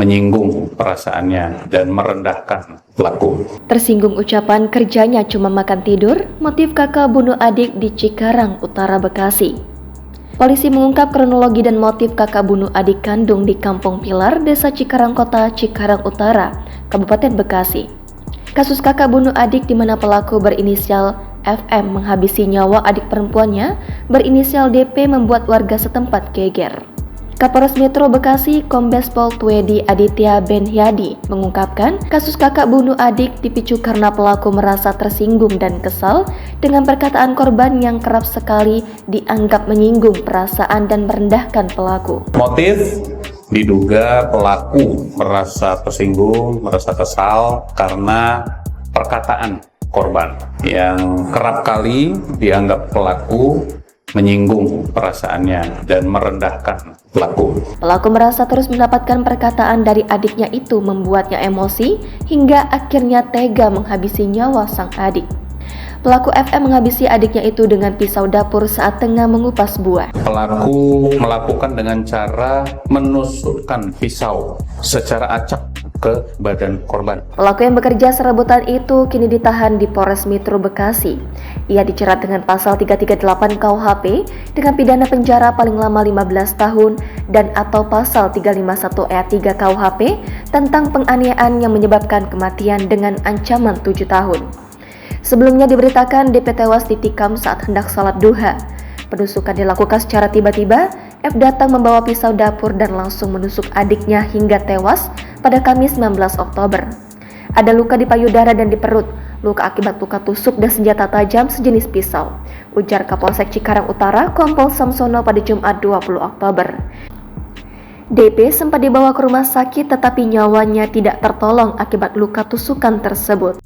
menyinggung perasaannya dan merendahkan pelaku. Tersinggung ucapan kerjanya cuma makan tidur, motif kakak bunuh adik di Cikarang Utara, Bekasi. Polisi mengungkap kronologi dan motif kakak bunuh adik kandung di Kampung Pilar, Desa Cikarang Kota, Cikarang Utara, Kabupaten Bekasi. Kasus kakak bunuh adik di mana pelaku berinisial FM menghabisi nyawa adik perempuannya berinisial DP membuat warga setempat geger. Kapolres Metro Bekasi Kombes Pol Twedi Aditya Benhyadi mengungkapkan kasus kakak bunuh adik dipicu karena pelaku merasa tersinggung dan kesal dengan perkataan korban yang kerap sekali dianggap menyinggung perasaan dan merendahkan pelaku. Motif diduga pelaku merasa tersinggung, merasa kesal karena perkataan korban yang kerap kali dianggap pelaku menyinggung perasaannya dan merendahkan pelaku. Pelaku merasa terus mendapatkan perkataan dari adiknya itu membuatnya emosi hingga akhirnya tega menghabisi nyawa sang adik. Pelaku FM menghabisi adiknya itu dengan pisau dapur saat tengah mengupas buah. Pelaku melakukan dengan cara menusukkan pisau secara acak ke badan korban. Pelaku yang bekerja serabutan itu kini ditahan di Polres Metro Bekasi. Ia dijerat dengan pasal 338 KUHP dengan pidana penjara paling lama 15 tahun dan atau pasal 351 ayat 3 KUHP tentang penganiayaan yang menyebabkan kematian dengan ancaman 7 tahun. Sebelumnya diberitakan DP tewas ditikam saat hendak salat duha. Penusukan dilakukan secara tiba-tiba. F datang membawa pisau dapur dan langsung menusuk adiknya hingga tewas pada Kamis 19 Oktober. Ada luka di payudara dan di perut, luka akibat luka tusuk dan senjata tajam sejenis pisau, ujar Kapolsek Cikarang Utara Kompol Samsono pada Jumat 20 Oktober. DP sempat dibawa ke rumah sakit tetapi nyawanya tidak tertolong akibat luka tusukan tersebut.